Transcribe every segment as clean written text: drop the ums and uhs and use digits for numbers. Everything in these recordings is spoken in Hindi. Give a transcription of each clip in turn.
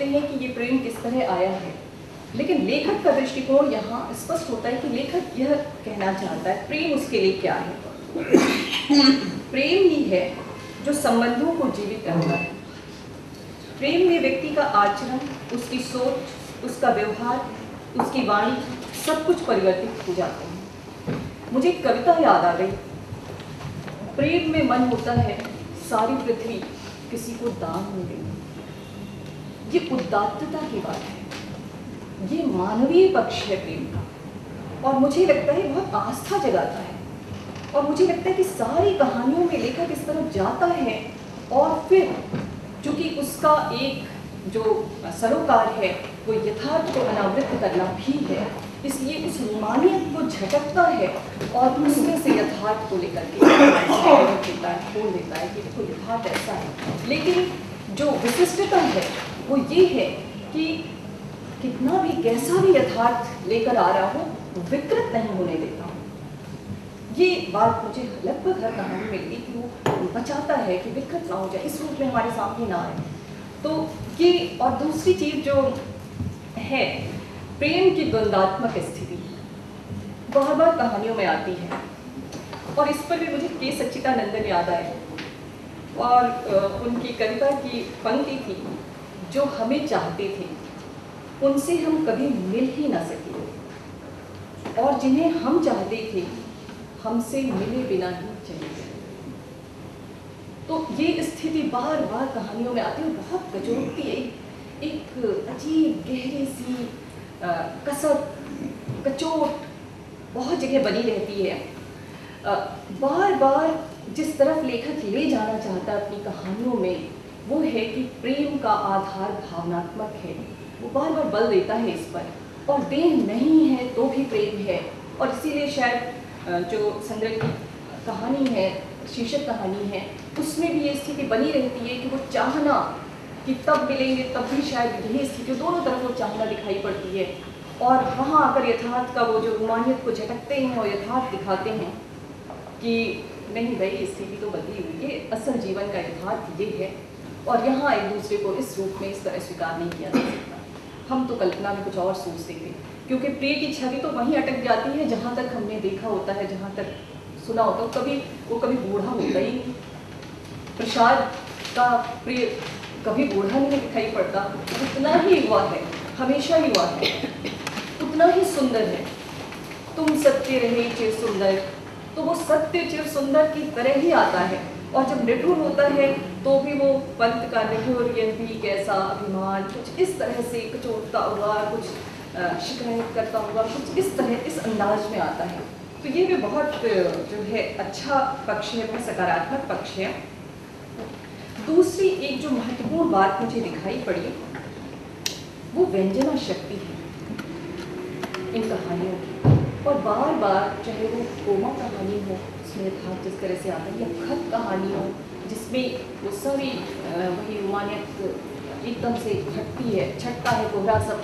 नहीं है कि ये प्रेम किस तरह आया है, लेकिन लेखक का दृष्टिकोण यहाँ स्पष्ट होता है कि लेखक यह कहना चाहता है प्रेम उसके लिए क्या है। प्रेम ही है जो संबंधों को जीवित करता है। प्रेम में व्यक्ति का आचरण, उसकी सोच, उसका व्यवहार, उसकी वाणी सब कुछ परिवर्तित हो जाते हैं। मुझे एक कविता याद आ गई। प्रेम में मन होता है सारी पृथ्वी किसी को दान में देनी। ये उदात्तता की बात है, ये मानवीय पक्ष है प्रेम का, और मुझे लगता है बहुत आस्था जगाता है। और मुझे लगता है कि सारी कहानियों में लेखक इस तरफ जाता है, और फिर चूंकि उसका एक जो सरोकार है वो यथार्थ को अनावृत करना भी है, इसलिए उस रोमानियत को झटकता है और उसमें से यथार्थ को लेकर के खोल देता है कि देखो यथार्थ ऐसा है। लेकिन जो विशिष्टता है वो ये है कि कितना भी कैसा भी यथार्थ लेकर आ रहा हो विकृत नहीं होने देता। ये बात मुझे लगभग हर कहानी में मिलती कि वो बचाता है कि विकृत ना हो जाए, इस रूप में हमारे सामने ना आए। तो ये, और दूसरी चीज जो है प्रेम की द्वंद्वात्मक स्थिति बार बार कहानियों में आती है, और इस पर भी मुझे के सच्चिदानंदन याद आए। और उनकी कविता की पंक्ति थी, जो हमें चाहते थे उनसे हम कभी मिल ही ना सके, और जिन्हें हम चाहते थे हमसे मिले बिना ही चले गए। तो ये स्थिति बार बार कहानियों में आती है, बहुत कचोटती है, एक अजीब गहरी सी कसक कचोट बहुत जगह बनी रहती है। बार बार जिस तरफ लेखक ले जाना चाहता है अपनी कहानियों में वो है कि प्रेम का आधार भावनात्मक है, वो बार बार बल देता है इस पर, और देह नहीं है तो भी प्रेम है। और इसीलिए शायद जो संग्रह की कहानी है, शीर्षक कहानी है, उसमें भी ये स्थिति बनी रहती है कि वो चाहना कि तब मिलेंगे तब भी शायद यही स्थिति, दोनों तरफ वो चाहना दिखाई पड़ती है, और वहाँ आकर यथार्थ का वो जो रोमानियत को झटकते हैं और यथार्थ दिखाते हैं कि नहीं भाई स्थिति तो बदली हुई, ये असल जीवन का यथार्थ ये है, और यहाँ एक दूसरे को इस रूप में इस तरह स्वीकार नहीं किया जा सकता। हम तो कल्पना में कुछ और सोचते थे, क्योंकि प्रिय की छवि तो वहीं अटक जाती है जहाँ तक हमने देखा होता है, जहाँ तक सुना होता है। वो कभी बूढ़ा होता ही नहीं। प्रसाद का प्रिय कभी बूढ़ा नहीं दिखाई पड़ता, उतना ही युवा है, हमेशा युवा है, उतना ही सुंदर है। तुम सत्य रहे चिर सुंदर, तो वो सत्य चिर सुंदर की तरह ही आता है। और जब निठुर होता है तो भी वो पंत का निठुर, यह भी कैसा अभिमान, कुछ इस तरह से कचोटता हुआ, कुछ शिकायत करता हुआ, कुछ इस तरह इस अंदाज में आता है। तो ये भी बहुत जो है अच्छा पक्ष है, बहुत सकारात्मक पक्ष है। दूसरी एक जो महत्वपूर्ण बात मुझे दिखाई पड़ी वो व्यंजना शक्ति है इन कहानियों की। और बार बार चाहे वो कोमा कहानी हो उसमें यथार्थ जिस तरह से आता है, या खत कहानी हो जिसमें वो सारी वही रोमानियत एकदम से घटती है, छटता है कोहरा सब,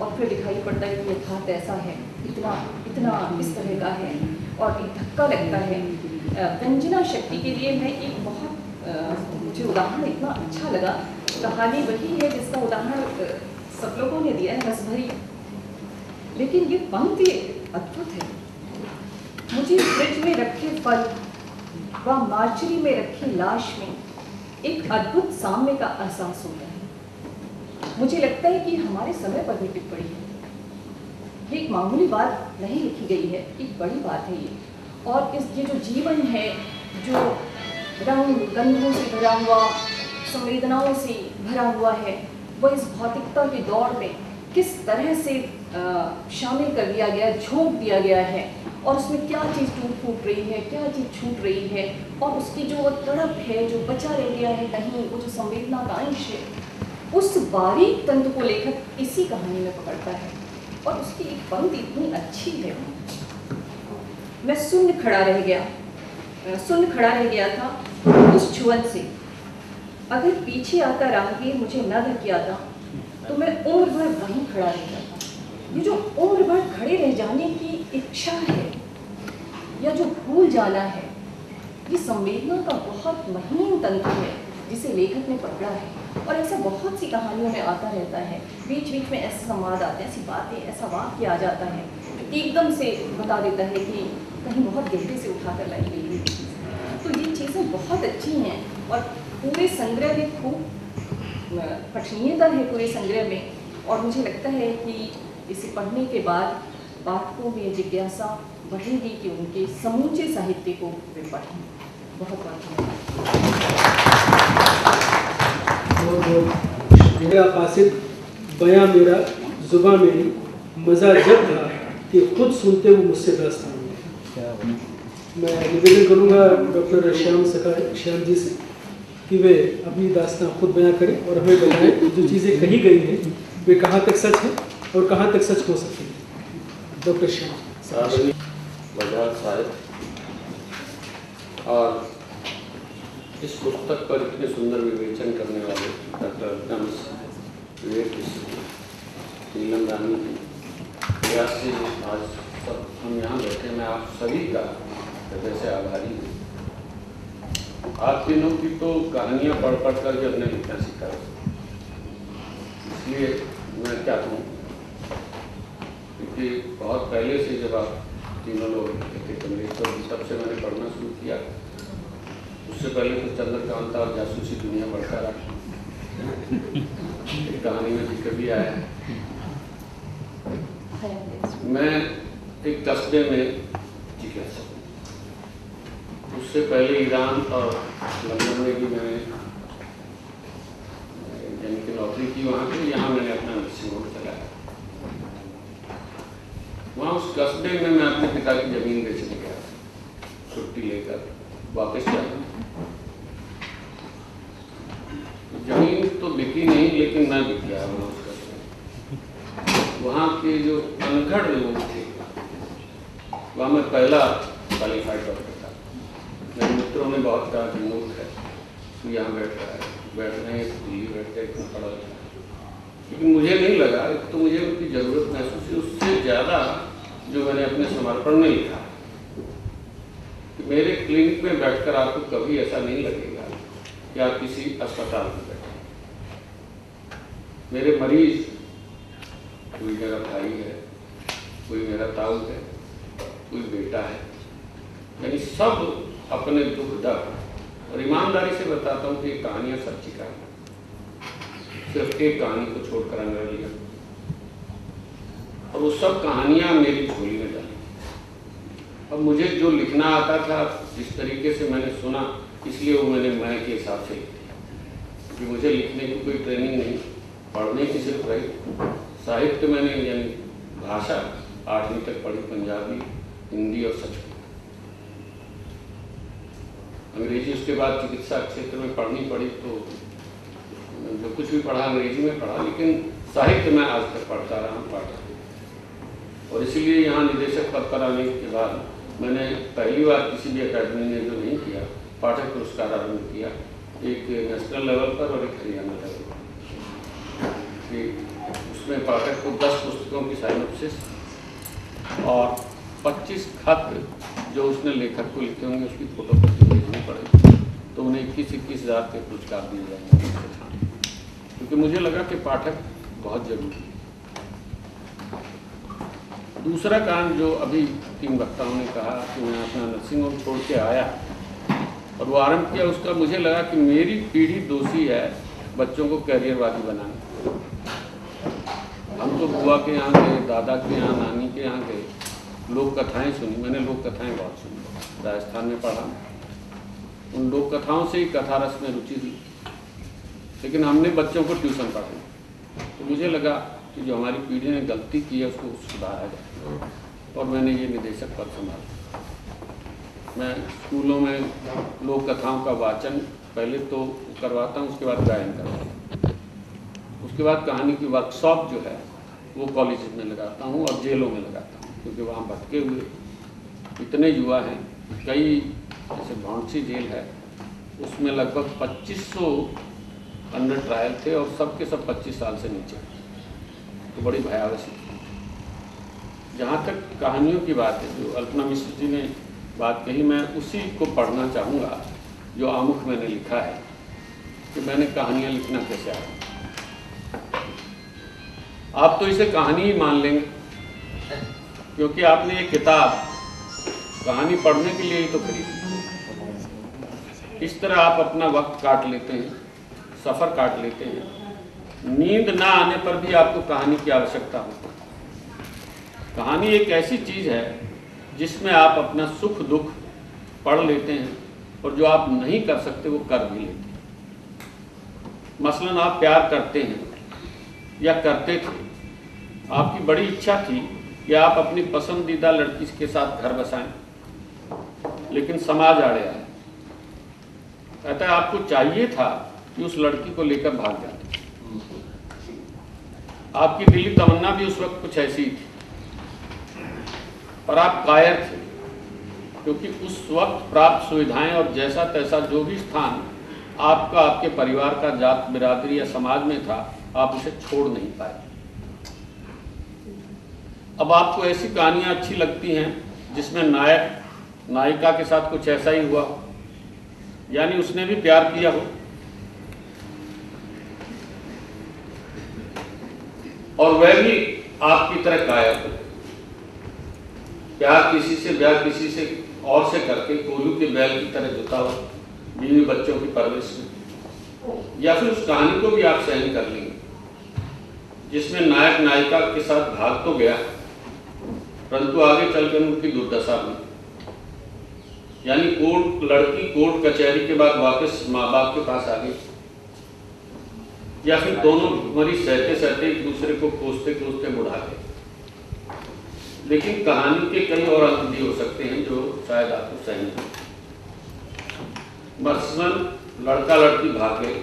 और फिर दिखाई पड़ता है कि यथार्थ ऐसा है, इतना इतना इस तरह का है, और एक धक्का लगता है। व्यंजना शक्ति के लिए मैं एक बहुत मुझे उदाहरण इतना अच्छा लगा, कहानी वही है जिसका उदाहरण सब लोगों ने दिया है, रस भरी, लेकिन ये पंक्ति अद्भुत है। मुझे फ्रिज में रखे फल व मार्चरी में रखी लाश में एक अद्भुत साम्य का एहसास होता है। मुझे लगता है कि हमारे समय पर भी टिप्पणी है, ये एक मामूली बात नहीं लिखी गई है, एक बड़ी बात है ये। और ये जो जीवन है, जो रंग गंधों से भरा हुआ, संवेदनाओं से भरा हुआ है, वह इस भौतिकता की दौड़ में किस तरह से शामिल कर दिया गया, झोंक दिया गया है, और उसमें क्या चीज़ टूट फूट रही है, क्या चीज़ छूट रही है, और उसकी जो तड़प है, जो बचा रह गया है कहीं, वो जो संवेदना का अंश है, उस बारीक तंत्र को लेखक इसी कहानी में पकड़ता है। और उसकी एक पंक्ति इतनी अच्छी है, मैं सुन्न खड़ा रह गया था उस छुअन से, अगर पीछे आता राहगीर मुझे न धकिया था तो मैं उम्र भर वहीं खड़ा रह जाता। ये जो उम्र भर खड़े रह जाने की इच्छा है या जो भूल जाना है, ये संवेदना का बहुत महीन तंत्र है जिसे लेखक ने पकड़ा है। और ऐसा बहुत सी कहानियों में आता रहता है। बीच बीच में ऐसे संवाद आते हैं, ऐसी बातें, ऐसा वाक्य आ जाता है जो एकदम से बता देता है कि कहीं बहुत गहरे से उठा कर लाई गई है। तो ये चीज़ें बहुत अच्छी हैं और पूरे संग्रह में खूब पठनीयता है पूरे संग्रह में। और मुझे लगता है कि इसे पढ़ने के बाद पाठकों में जिज्ञासा बढ़ेगी कि उनके समूचे साहित्य को वे पढ़ें। बहुत बहुत धन्यवाद। मेरा कासिद बयां मेरा जुबां मेरी मज़ा जब था कि खुद सुनते वो मुझसे दास्तान। मैं निवेदन करूँगा डॉक्टर श्याम जी से कि वे अपनी दास्तां खुद बयां करें और हमें बताएं कि जो चीज़ें कही गई हैं वे कहाँ तक सच है और कहाँ तक सच हो सकती है। डॉक्टर श्याम बजाज साहब, और इस पुस्तक पर इतने सुंदर विवेचन करने वाले डॉक्टर विवेक नीलम रानी की प्रयास से आज सब हम यहाँ बैठे। मैं आप सभी का हृदय से आभारी हूँ। आप तीनों की तो कहानियाँ पढ़ कर के अपने लिखना सीखा, इसलिए मैं क्या कहूँ, क्योंकि बहुत पहले से जब आप तीनों लोग लिखे कमलेश्वर जी, तब से मैंने पढ़ना शुरू किया। उससे पहले तो चंद्रकांता और जासूसी दुनिया पढ़ता रहा। एक कहानी में जिक्र भी आया। मैं एक कस्बे में जिज्ञासा, उससे पहले ईरान और लंदन में भी मैंने यानी कि नौकरी की वहाँ पे। यहाँ मैंने अपना नर्सिंग होम चलाया। वहाँ उस कस्बे में मैं अपने पिता की ज़मीन बेचने गया, छुट्टी लेकर वापस आया। ज़मीन तो बिकी नहीं, लेकिन मैं बिक गया वहाँ उस कस्बे। वहाँ के जो अनगढ़ लोग थे, वहाँ मैं पहला क्वालिफाइड डॉक्टर था। मेरे मित्रों ने बहुत कहा कि मूर्ख है, तू यहाँ बैठ रहा है, बैठ रहे हैं दिल्ली बैठ कर इतना पढ़ा लिखा। लेकिन मुझे नहीं लगा, तो मुझे उनकी ज़रूरत महसूस हुई। उससे ज़्यादा जो मैंने अपने समर्पण में लिखा कि मेरे क्लिनिक में बैठकर आपको कभी ऐसा नहीं लगेगा कि आप किसी अस्पताल में बैठे। मेरे मरीज कोई मेरा भाई है, कोई मेरा ताऊ है, कोई बेटा है, यानी सब अपने दुख दर्द। और ईमानदारी से बताता हूँ कि ये कहानियाँ सच्ची कहानी, सिर्फ एक कहानी को छोड़कर अंग्रेज लिया, और वो सब कहानियाँ मेरी झोली में डाली। अब मुझे जो लिखना आता था, जिस तरीके से मैंने सुना, इसलिए वो मैंने मैं के हिसाब से लिख दिया। क्योंकि मुझे लिखने की कोई ट्रेनिंग नहीं, पढ़ने की सिर्फ रही। साहित्य मैंने यानी भाषा 8वीं तक पढ़ी, पंजाबी, हिंदी और संस्कृत। अंग्रेजी उसके बाद चिकित्सा क्षेत्र में पढ़नी पड़ी, तो जो कुछ भी पढ़ा अंग्रेजी में पढ़ा, लेकिन साहित्य मैं आज तक पढ़ता रहा हूँ, पढ़ता। और इसीलिए यहाँ निदेशक पद पर आने के बाद मैंने पहली बार किसी भी अकेडमी ने जो नहीं किया, पाठक पुरस्कार आरंभ किया, एक नेशनल लेवल पर और एक हरियाणा लेवल पर। उसमें पाठक को 10 पुस्तकों की साइनोप्सिस और 25 खत जो उसने लेखक को लिखे होंगे उसकी फोटोकॉपी भेजनी पड़ेगी, तो उन्हें 21-21 हज़ार के पुरस्कार दिए जाएंगे। क्योंकि मुझे लगा कि पाठक बहुत जरूरी है। दूसरा कारण जो अभी 3 वक्ताओं ने कहा कि मैं अपना नर्सिंग होम छोड़ के आया और वो आरंभ किया, उसका मुझे लगा कि मेरी पीढ़ी दोषी है बच्चों को कैरियरवादी बनाने। हम तो बुआ के यहाँ गए, दादा के यहाँ, नानी के यहाँ गए, लोक कथाएँ सुनी। मैंने लोक कथाएँ बहुत सुनी, राजस्थान में पढ़ा। उन लोक कथाओं से ही कथा रस में रुचि हुई। लेकिन हमने बच्चों को ट्यूशन पढ़ाई, तो मुझे लगा कि जो हमारी पीढ़ी ने गलती की है उसको सुधारा जाए, और मैंने ये निदेशक पद संभाला। मैं स्कूलों में लोक कथाओं का वाचन पहले तो करवाता हूँ, उसके बाद गायन करवाता हूँ, उसके बाद कहानी की वर्कशॉप जो है वो कॉलेज में लगाता हूँ और जेलों में लगाता हूँ, क्योंकि वहाँ भटके हुए इतने युवा हैं। कई जैसे भौंसी जेल है, उसमें लगभग 2500 अंडर ट्रायल थे और सबके सब 25 साल से नीचे, तो बड़ी भयावह स्थिति। जहाँ तक कहानियों की बात है, जो अल्पना मिश्र जी ने बात कही, मैं उसी को पढ़ना चाहूँगा जो आमुख मैंने लिखा है। कि मैंने कहानियाँ लिखना कैसे आया। आप तो इसे कहानी ही मान लेंगे, क्योंकि आपने ये किताब कहानी पढ़ने के लिए ही तो खरीदी। इस तरह आप अपना वक्त काट लेते हैं, सफ़र काट लेते हैं। नींद ना आने पर भी आपको कहानी की आवश्यकता होती है। कहानी एक ऐसी चीज़ है जिसमें आप अपना सुख दुख पढ़ लेते हैं, और जो आप नहीं कर सकते वो कर भी लेते हैं। मसलन आप प्यार करते हैं या करते थे, आपकी बड़ी इच्छा थी कि आप अपनी पसंदीदा लड़की के साथ घर बसाएं, लेकिन समाज आड़े आया। कहता है आपको चाहिए था कि उस लड़की को लेकर भाग जाते। आपकी दिली तमन्ना भी उस वक्त कुछ ऐसी थी, पर आप कायर थे, क्योंकि उस वक्त प्राप्त सुविधाएं और जैसा तैसा जो भी स्थान आपका, आपके परिवार का, जात बिरादरी या समाज में था, आप उसे छोड़ नहीं पाए। अब आपको ऐसी कहानियां अच्छी लगती हैं जिसमें नायक नायिका के साथ कुछ ऐसा ही हुआ हो, यानी उसने भी प्यार किया हो और वह भी आपकी तरह कायर हो। प्यार किसी से, ब्याह किसी से और से करके कोल्हू के बैल की तरह जुता हो बीवी बच्चों की परवरिश में। या फिर उस कहानी को भी आप सहन कर लेंगे जिसमें नायक नायिका के साथ भाग तो गया, परंतु आगे चलकर उनकी दुर्दशा हुई। यानी लड़की कोर्ट कचहरी के बाद वापस माँ बाप के पास आ गई, या फिर दोनों मरीज सहते सहते एक दूसरे को कोसते कोसते बुढ़ा गए। लेकिन कहानी के कई और अंत भी हो सकते हैं जो शायद आपको सहन हो। मसलन लड़का लड़की भागे,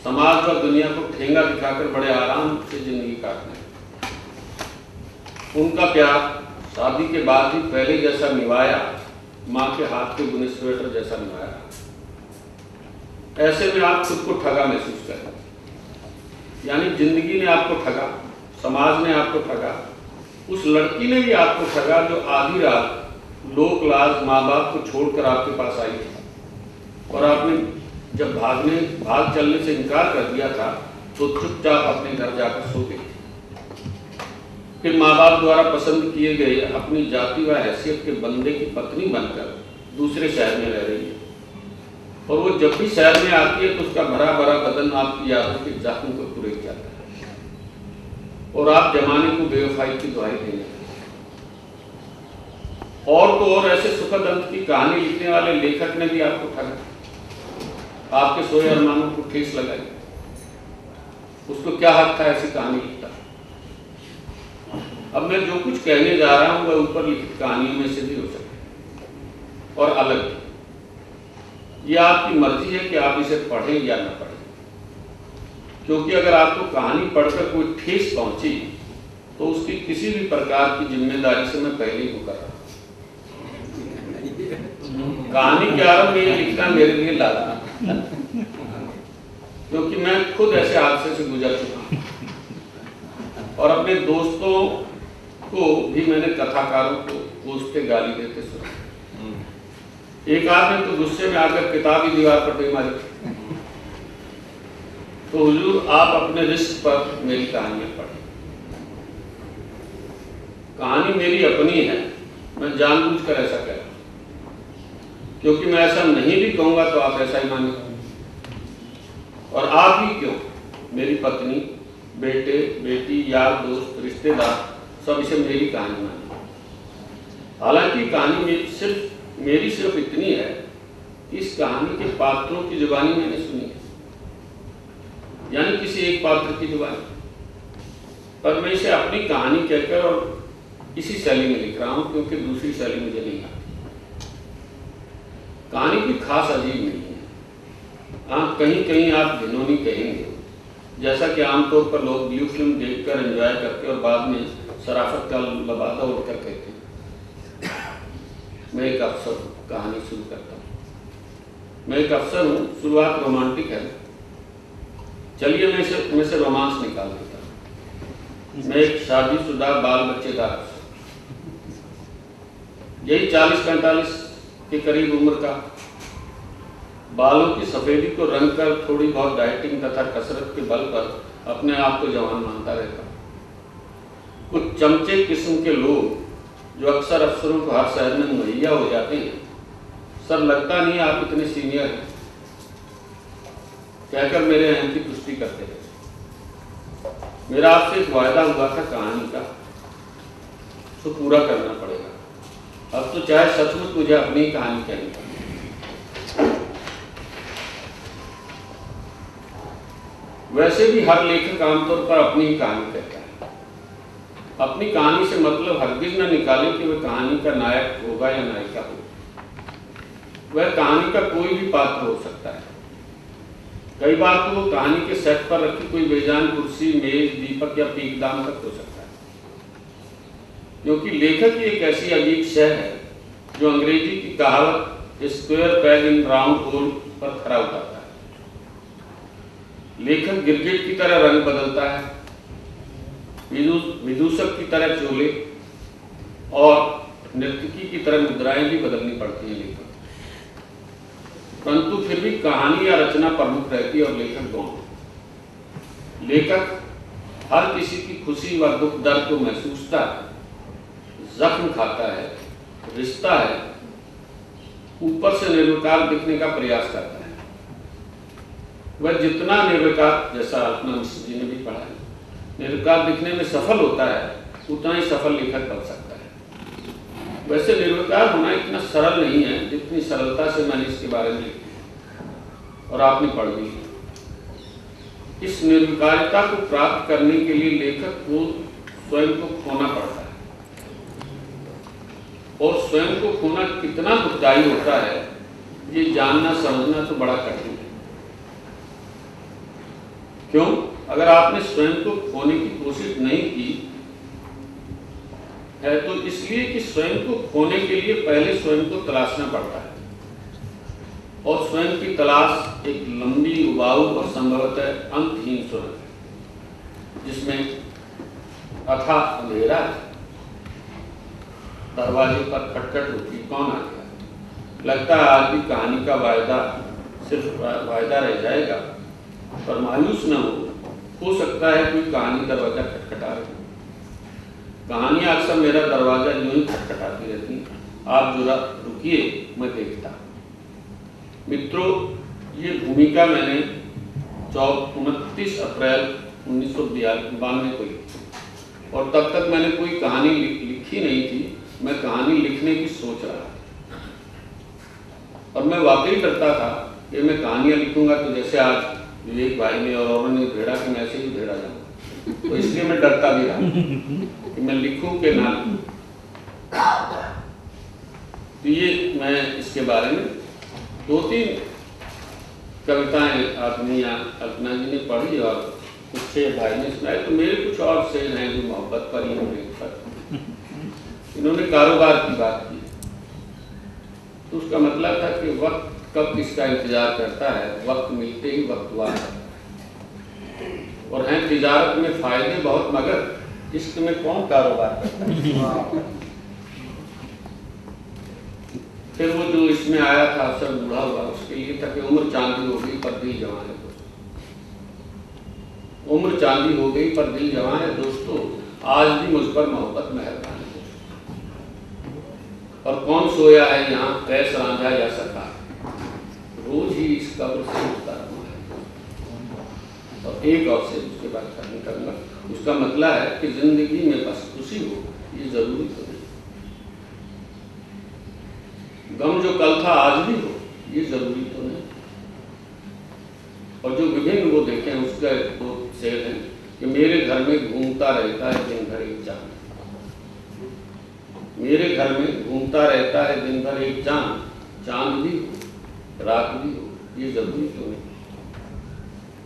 समाज व दुनिया को ठेंगा दिखाकर बड़े आराम से जिंदगी काटने। उनका प्यार शादी के बाद भी पहले जैसा निभाया, माँ के हाथ के बुने स्वेटर जैसा निभाया। ऐसे में आप खुद को ठगा महसूस करें, यानी जिंदगी ने आपको ठगा, समाज ने आपको ठगा, उस लड़की ने भी आपको ठगा जो आधी रात लोक लाज माँ बाप को छोड़कर आपके पास आई थी, और आपने जब भाग चलने से इनकार कर दिया था तो चुपचाप अपने घर जाकर सो गई। फिर माँ बाप द्वारा पसंद किए गए अपनी जाति व हैसियत के बंदे की पत्नी बनकर दूसरे शहर में रह रही है, और वो जब भी शहर में आती है तो उसका भरा भरा बदन आपकी यादों के जख्म को कुरेद जाता है, और आप जमाने को बेवफाई की दुहाई देने। और तो और ऐसे सुखद अंत की कहानी लिखने वाले लेखक ने भी आपको ठगा, आपके सोए अरमानों को ठेस लगाई। उसको क्या हक था ऐसी कहानी लिखता? अब मैं जो कुछ कहने जा रहा हूं वह ऊपर लिखित कहानियों में से भी हो सकता और अलग भी। यह आपकी मर्जी है कि आप इसे पढ़ें या न पढ़ें, क्योंकि अगर आपको कहानी पढ़कर कोई ठेस पहुंची तो उसकी किसी भी प्रकार की जिम्मेदारी से मैं पहले ही मुकर रहा। कहानी के आरंभ में लिखना मेरे लिए लाज़मी, क्योंकि मैं खुद ऐसे हादसे से गुजर चुका हूं, और अपने दोस्तों को भी मैंने कथाकारों को कोसते गाली देते सुना। एक आदमी तो गुस्से में आकर किताब ही दीवार पर दे मारी। तो हुजूर आप अपने रिस्क पर मेरी कहानियां पढ़ें। कहानी मेरी अपनी है, मैं जानबूझकर ऐसा कह रहा हूं, क्योंकि मैं ऐसा नहीं भी कहूंगा तो आप ऐसा ही मानेंगे। और आप ही क्यों, मेरी पत्नी, बेटे, बेटी, यार, दोस्त, रिश्तेदार सब इसे मेरी कहानी माने। हालांकि कहानी में मेरी सिर्फ इतनी है कि इस कहानी के पात्रों की जुबानी मैंने सुनी है, यानी किसी एक पात्र की जुबानी, पर मैं इसे अपनी कहानी कहकर और इसी शैली में लिख रहा हूं, क्योंकि दूसरी शैली मुझे नहीं आती। कहानी कोई खास अजीब नहीं है। हाँ, कहीं कहीं आप घिनौनी कहेंगे, जैसा कि आमतौर पर लोग ब्लू फिल्म देखकर एंजॉय करते और बाद में शराफत का लबादा उड़कर कहते हैं। मैं एक अफसर हूँ, कहानी शुरू करता हूँ। मैं एक अफसर हूँ, शुरुआत रोमांटिक है। चलिए मैं से रोमांस निकाल देता हूँ। मैं एक शादीशुदा बाल बच्चेदार अफसर, यही 40-45 के करीब उम्र का, बालों की सफ़ेदी को रंग कर थोड़ी बहुत डाइटिंग तथा कसरत के बल पर अपने आप को जवान मानता रहता हूँ। कुछ चमचे किस्म के लोग जो अक्सर अफसरों को हर शहर में मुहैया हो जाते हैं, सर लगता नहीं आप इतने सीनियर हैं, कहकर मेरे अहम की पुष्टि करते हैं। मेरा आपसे एक वायदा हुआ था कहानी का, तो पूरा करना पड़ेगा। अब तो चाहे सचमुच मुझे अपनी ही कहानी कहनी पड़े। वैसे भी हर लेखक आमतौर पर अपनी ही कहानी कहता है। अपनी कहानी से मतलब हरगिज न निकाले कि वह कहानी का नायक होगा या नायिका होगी। वह कहानी का कोई भी पात्र हो सकता है। कई बार तो वो कहानी के सेट पर रखी कोई बेजान कुर्सी, मेज, दीपक या पीकदान तक हो सकता है। क्योंकि लेखक ही एक ऐसी अजीब शय है जो अंग्रेजी की कहावत square peg in round whole पर खरा उतरता है। लेखक गिरगिट की तरह रंग बदलता है, विदूषक की तरह चोले और नर्तकी की तरह मुद्राएं भी बदलनी पड़ती हैं लेखक। परंतु फिर भी कहानी या रचना प्रमुख रहती है और लेखक गौण। लेखक हर किसी की खुशी व दुख दर्द को महसूसता है, जख्म खाता है, रिश्ता है, ऊपर से निर्विकार दिखने का प्रयास करता है। वह जितना निर्विकार, जैसा अल्पना मिश्र जी ने भी पढ़ा है, निर्विकार दिखने में सफल होता है, उतना ही सफल लेखक बन सकता है। वैसे निर्विकार होना इतना सरल नहीं है जितनी सरलता से मैंने इसके बारे में लिखा और आपने पढ़ भी। इस निर्विकारिता को प्राप्त करने के लिए लेखक को स्वयं को खोना पड़ता है, और स्वयं को खोना कितना दुखदायी होता है ये जानना समझना तो बड़ा कठिन है। क्यों? अगर आपने स्वयं को खोने की कोशिश नहीं की है तो इसलिए कि स्वयं को खोने के लिए पहले स्वयं को तलाशना पड़ता है, और स्वयं की तलाश एक लंबी, उबाऊ और संभवतः अंतहीन सुरंग है जिसमें अथाह अंधेरा है। दरवाजे पर खटखट होती, कौन आ गया? लगता है आज भी कहानी का वायदा सिर्फ वायदा रह जाएगा, पर मायूस न हो सकता है कोई कहानी दरवाजा खटखटा रही। कहानी अक्सर मेरा दरवाजा यूं ही खटखटाती रहती है, आप जरा रुकिए मैं देखता। मित्रों, ये भूमिका मैंने 29 अप्रैल 1992 को लिखी, और तब तक मैंने कोई कहानी लिखी नहीं थी। मैं कहानी लिखने की सोच रहा था, और मैं वाकई डरता था कि मैं कहानियाँ लिखूंगा तो जैसे आज विवेक भाई ने और औरों ने भेड़ा कि मैं ऐसे ही भेड़ा जाऊँ, तो इसलिए मैं डरता भी रहा कि मैं लिखूं कि ना लिखूं। तो ये मैं इसके बारे में 2-3 कविताएं आपने या अल्पना जी ने पढ़ी और कुछ शेर भाई ने सुनाए, तो मेरे कुछ और शेर हैं जो मोहब्बत पर, इन्होंने कारोबार की बात की। तो उसका मतलब था कि वक्त कब किसका इंतजार करता है, वक्त मिलते ही वक्त हुआ करता है। और हैं तिजारत में फायदे बहुत, मगर इश्क में कौन कारोबार करता है। फिर वो जो इसमें आया था अफसर बूढ़ा हुआ, उसके लिए था कि उम्र चांदी हो गई पर दिल जवान है दोस्तों। उम्र चांदी हो गई पर दिल जवान है दोस्तों, आज भी मुझ पर मोहब्बत मेहरबान है। और कौन सोया है यहाँ कैस रांझा या सरकार, रोज ही इस कब्र से उठता हुआ है। और एक और से उसके बाद करने करूँगा, उसका मतलब है कि जिंदगी में बस खुशी हो ये जरूरी तो नहीं, गम जो कल था आज भी हो ये जरूरी तो नहीं। और जो विभिन्न वो देखें उसका दो शेर है कि मेरे घर में घूमता रहता है दिन भर एक चांद, मेरे घर में घूमता रहता है दिन भर एक चांद, चांद भी हो रात भी हो ये जरूरी तो नहीं।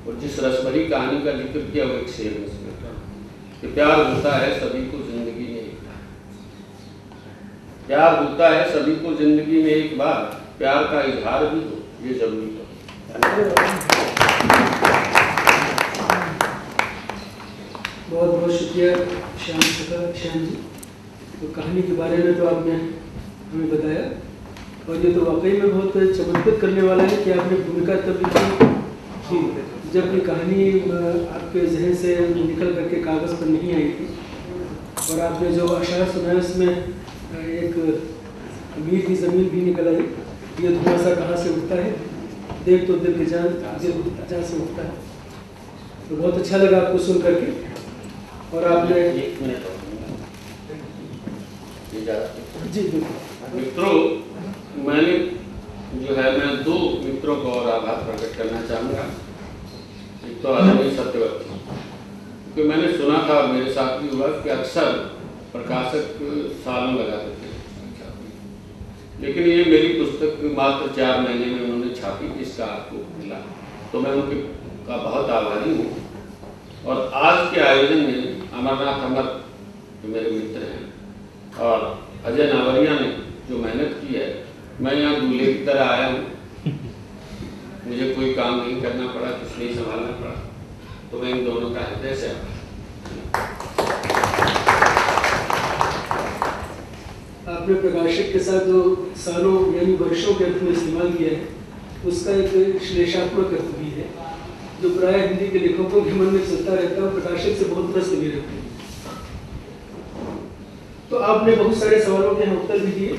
और जिस रसभरी कहानी का जिक्र किया वो एक शेर में कि प्यार होता है सभी को जिंदगी में एक बार, प्यार होता है सभी को जिंदगी में एक बार, प्यार का इजहार भी हो ये जरूरी तो नहीं। बहुत बहुत शुक्रिया श्याम जी। तो कहानी के बारे में तो आपने हमें बताया, और ये तो वाकई में बहुत चमत्कृत करने वाला है कि आपने भूमिका तब लिखी थी जब ये कहानी आपके जहन से निकल करके कागज़ पर नहीं आई थी, और आपने जो अशार सुनाया उसमें एक अमीर की ज़मीन भी निकल आई, ये धुआं सा कहाँ से उठता है, देख तो दिल की जान जहाँ से उठता है। तो बहुत अच्छा लगा आपको सुन करके। और आपने एक मिनट जी मित्रों, मैंने जो है मैं दो मित्रों को और आभार प्रकट करना चाहूँगा। एक तो आदरणीय सत्यवती, क्योंकि मैंने सुना था और मेरे साथ भी हुआ कि अक्सर प्रकाशक सालों लगा देते हैं, लेकिन ये मेरी पुस्तक मात्र 4 महीने में उन्होंने छापी, इसका आपको मिला, तो मैं उनके का बहुत आभारी हूँ। और आज के आयोजन में अमरनाथ अमर जो मेरे मित्र हैं और अजय नावरिया ने जो मेहनत की है, मैं यहाँ दूल्हे की तरह आया हूँ, मुझे कोई काम नहीं करना पड़ा, कुछ नहीं संभालना पड़ा, तो मैं इन दोनों का हृदय से आपने प्रकाशक के साथ जो सालों यानी वर्षों के अर्थ में इस्तेमाल किया है, उसका एक विश्लेषणात्मक अर्थ भी है जो प्राय हिंदी के लेखकों के मन में चलता रहता है और प्रकाशक से बहुत प्रश्न भी रहते हैं। तो आपने बहुत सारे सवालों के उत्तर भी दिए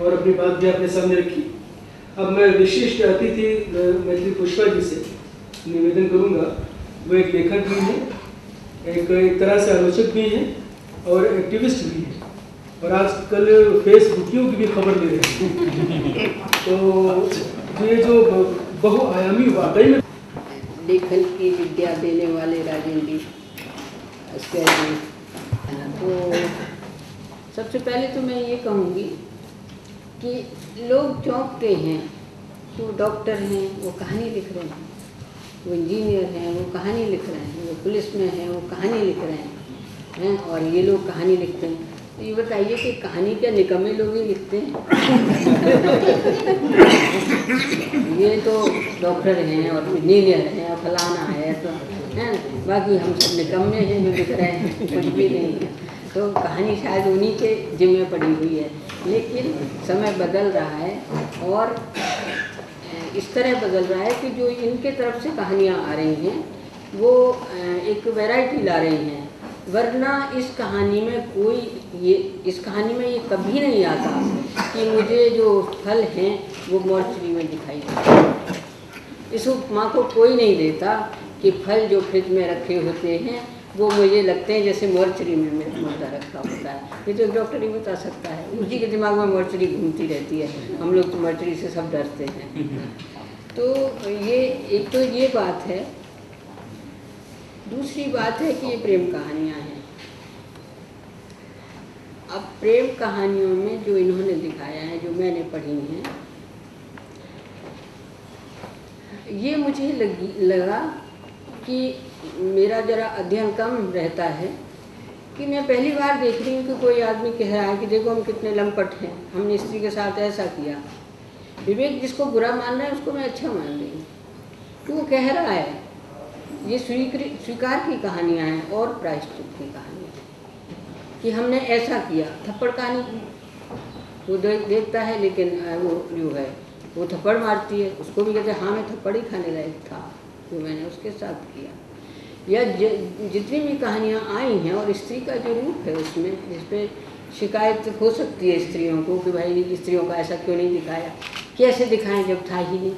और अपनी बात भी आपने सामने रखी। अब मैं विशिष्ट अतिथि मैथिली पुष्पा जी से निवेदन करूंगा, वो एक लेखक भी हैं, एक तरह से आलोचक भी हैं और एक्टिविस्ट भी हैं, और आजकल फेसबुकियों की भी खबर ले रहे हैं। तो ये जो बहुआयामी वाकई में लेखन की विद्या देने वाले राजेंद्र जी, तो सबसे पहले तो मैं ये कहूँगी कि लोग चौंकते हैं कि वो डॉक्टर हैं, वो कहानी लिख रहे हैं, वो इंजीनियर हैं, वो कहानी लिख रहे हैं, वो पुलिस में हैं, वो कहानी लिख रहे हैं, और ये लोग कहानी लिखते हैं। तो ये बताइए कि कहानी क्या निकम्मे लोग ही लिखते हैं? ये तो डॉक्टर हैं और इंजीनियर हैं और फलाना है, तो हैं, बाकी हम सब निकम्मे हैं जो लिख रहे हैं, कुछ भी नहीं है। तो कहानी शायद उन्हीं के जिम्मे पड़ी हुई है, लेकिन समय बदल रहा है और इस तरह बदल रहा है कि जो इनके तरफ से कहानियाँ आ रही हैं वो एक वैरायटी ला रही हैं, वरना इस कहानी में ये कभी नहीं आता कि मुझे जो फल हैं वो मॉर्चरी में दिखाई देते। इस उपमा को कोई नहीं देता कि फल जो फ्रिज में रखे होते हैं वो मुझे लगते हैं जैसे मॉर्चरी में मुर्दा रखा होता है। ये तो एक डॉक्टर ही बता सकता है, उसी के दिमाग में मॉर्चरी घूमती रहती है। हम लोग तो मॉर्चरी से सब डरते हैं। तो ये एक तो ये बात है। दूसरी बात है कि ये प्रेम कहानियाँ हैं। अब प्रेम कहानियों में जो इन्होंने दिखाया है, जो मैंने पढ़ी हैं, ये मुझे लगा कि मेरा जरा अध्ययन कम रहता है कि मैं पहली बार देख रही हूँ कि कोई आदमी कह रहा है कि देखो हम कितने लंपट हैं, हमने स्त्री के साथ ऐसा किया। विवेक जिसको बुरा मान रहा है उसको मैं अच्छा मान रही हूँ, तो वो कह रहा है। ये स्वीकार की कहानियाँ हैं और प्रायश्चित की कहानियाँ कि हमने ऐसा किया। थप्पड़ कहानी वो देखता है, लेकिन वो जो है वो थप्पड़ मारती है, उसको भी कहते हैं हाँ मैं थप्पड़ ही खाने लायक था जो मैंने उसके साथ किया। या जितनी भी कहानियाँ आई हैं, और स्त्री का जो रूप है उसमें, जिस पे शिकायत हो सकती है स्त्रियों को कि भाई स्त्रियों का ऐसा क्यों नहीं दिखाया, कैसे दिखाएं जब था ही नहीं।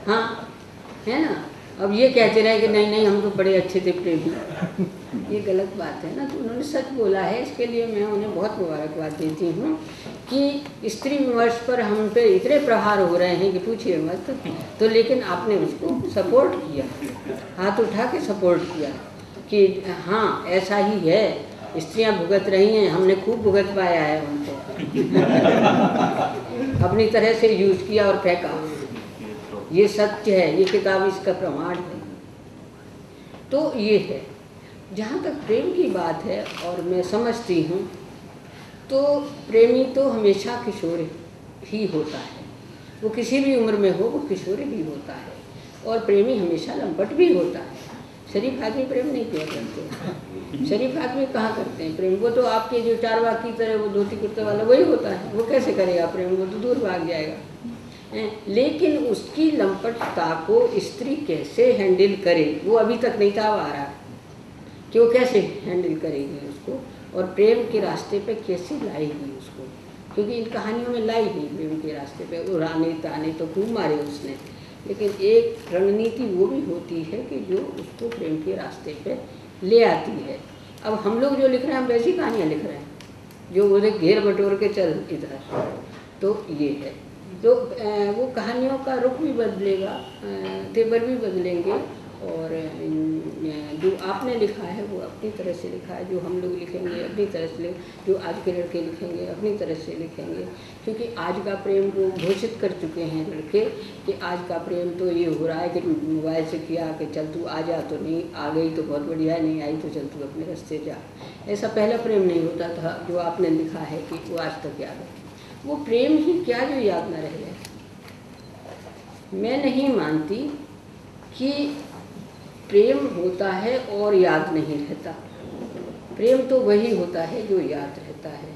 हाँ है ना। अब ये कहते रहे कि नहीं नहीं हम तो बड़े अच्छे थे प्रेमी, ये गलत बात है ना। तो उन्होंने सच बोला है, इसके लिए मैं उन्हें बहुत मुबारकबाद देती हूँ कि स्त्री विमर्श पर हम पे इतने प्रहार हो रहे हैं कि पूछिए मत। तो लेकिन आपने उसको सपोर्ट किया, हाथ उठा के सपोर्ट किया कि हाँ ऐसा ही है, स्त्रियां भुगत रही हैं, हमने खूब भुगत पाया है उनको। अपनी तरह से यूज किया और फेंका। ये सत्य है, ये किताब इसका प्रमाण है। तो ये है। जहाँ तक प्रेम की बात है, और मैं समझती हूँ तो प्रेमी तो हमेशा किशोर ही होता है, वो किसी भी उम्र में हो वो किशोर ही होता है। और प्रेमी हमेशा लंपट भी होता है, शरीफ आदमी प्रेम नहीं किया करते। शरीफ आदमी कहाँ करते हैं प्रेम? वो तो आपके जो चारवाक की तरह वो धोती कुर्ते वाला वही होता है, वो कैसे करेगा प्रेम? वो तो दूर भाग जाएगा। लेकिन उसकी लंपटता को स्त्री कैसे हैंडल करे वो अभी तक नहीं था आ रहा कि वो कैसे हैंडल करेगी उसको और प्रेम के रास्ते पे कैसे लाएगी उसको, क्योंकि इन कहानियों में लाई नहीं प्रेम के रास्ते पे। उड़ाने ताने तो खूब मारे उसने, लेकिन एक रणनीति वो भी होती है कि जो उसको प्रेम के रास्ते पे ले आती है। अब हम लोग जो लिख रहे हैं हम वैसी कहानियाँ लिख रहे हैं जो उन्हें घेर बटोर के चल इधर, तो ये है। तो वो कहानियों का रुख भी बदलेगा, तेवर भी बदलेंगे, और जो आपने लिखा है वो अपनी तरह से लिखा है, जो हम लोग लिखेंगे अपनी तरह से, जो आज के लड़के लिखेंगे अपनी तरह से लिखेंगे, क्योंकि आज का प्रेम वो घोषित कर चुके हैं लड़के कि आज का प्रेम तो ये हो रहा है कि मोबाइल से किया कि चल तू आ जा, तो नहीं आ गई तो बहुत बढ़िया, नहीं आई तो चल तू अपने रास्ते जा। ऐसा पहला प्रेम नहीं होता था जो आपने लिखा है कि वो आज तक याद है। वो प्रेम ही क्या जो याद न रह जाए। मैं नहीं मानती कि प्रेम होता है और याद नहीं रहता। प्रेम तो वही होता है जो याद रहता है।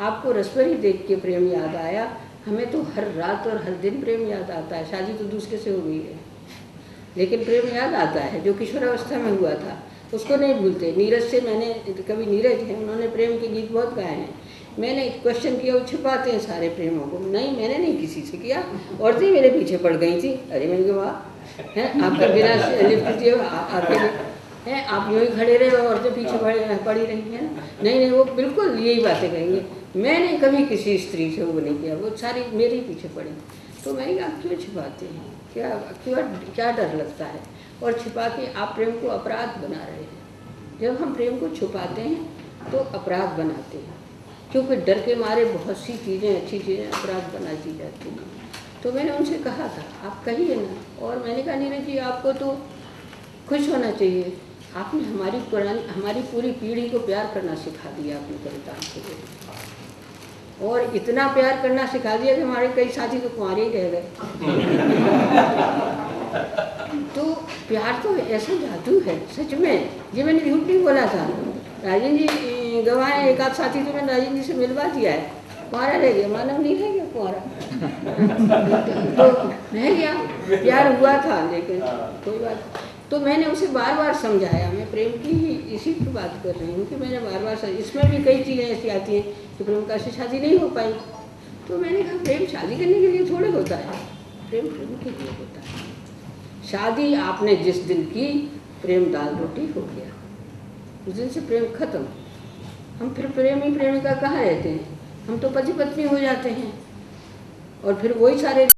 आपको रसभरी देख के प्रेम याद आया, हमें तो हर रात और हर दिन प्रेम याद आता है। शादी तो दूसरे से हो गई है, लेकिन प्रेम याद आता है। जो किशोरावस्था में हुआ था उसको नहीं भूलते। नीरज से मैंने, कभी नीरज हैं, उन्होंने प्रेम के गीत बहुत गाए हैं। मैंने क्वेश्चन किया, वो छिपाते हैं सारे प्रेमों को। नहीं, मैंने नहीं किसी से किया, औरतें मेरे पीछे पड़ गई थी। अरे मैंने कहा वाह हैं, आपका बिना लिफ्ट दिए आपके हैं, आप यूँ ही खड़े रहे और औरतें पीछे पड़ी रही हैं। नहीं नहीं, वो बिल्कुल यही बातें कहेंगे। मैंने कभी किसी स्त्री से वो नहीं किया, वो सारी मेरे पीछे पड़ी। तो मैंने कहा क्यों छिपाते हैं, क्या डर लगता है? और छिपा के आप प्रेम को अपराध बना रहे हैं। जब हम प्रेम को छुपाते हैं तो अपराध बनाते हैं, क्योंकि डर के मारे बहुत सी चीज़ें, अच्छी चीज़ें अपराध बना दी जाती हैं। तो मैंने उनसे कहा था आप कहिए ना, और मैंने कहा नीरज जी आपको तो खुश होना चाहिए, आपने हमारी पूरी पीढ़ी को प्यार करना सिखा दिया अपनी कविताओं के लिए, और इतना प्यार करना सिखा दिया कि हमारे कई साथी तो कुंवारे ही रह गए। तो प्यार तो ऐसा जादू है सच में, ये मैंने झूठ नहीं बोला था। राजन जी गवाह है, एक आध साथी तो मैंने राजन जी से मिलवा दिया है, कुंवारा रह गया, मानव नहीं रह गया कुंवारा। तो रह गया, प्यार हुआ था लेकिन कोई बात। तो मैंने उसे बार बार समझाया, मैं प्रेम की ही इसी की बात कर रही हूँ कि मैंने बार बार इसमें भी कई चीज़ें ऐसी आती हैं कि प्रेम का से शादी नहीं हो पाई। तो मैंने कहा प्रेम शादी करने के लिए थोड़े होता है, प्रेम के लिए होता है। शादी आपने जिस दिन की, प्रेम दाल रोटी हो गया, उस दिन से प्रेम खत्म। हम फिर प्रेमी प्रेमिका कहाँ रहते हैं? हम तो पति पत्नी हो जाते हैं, और फिर वही सारे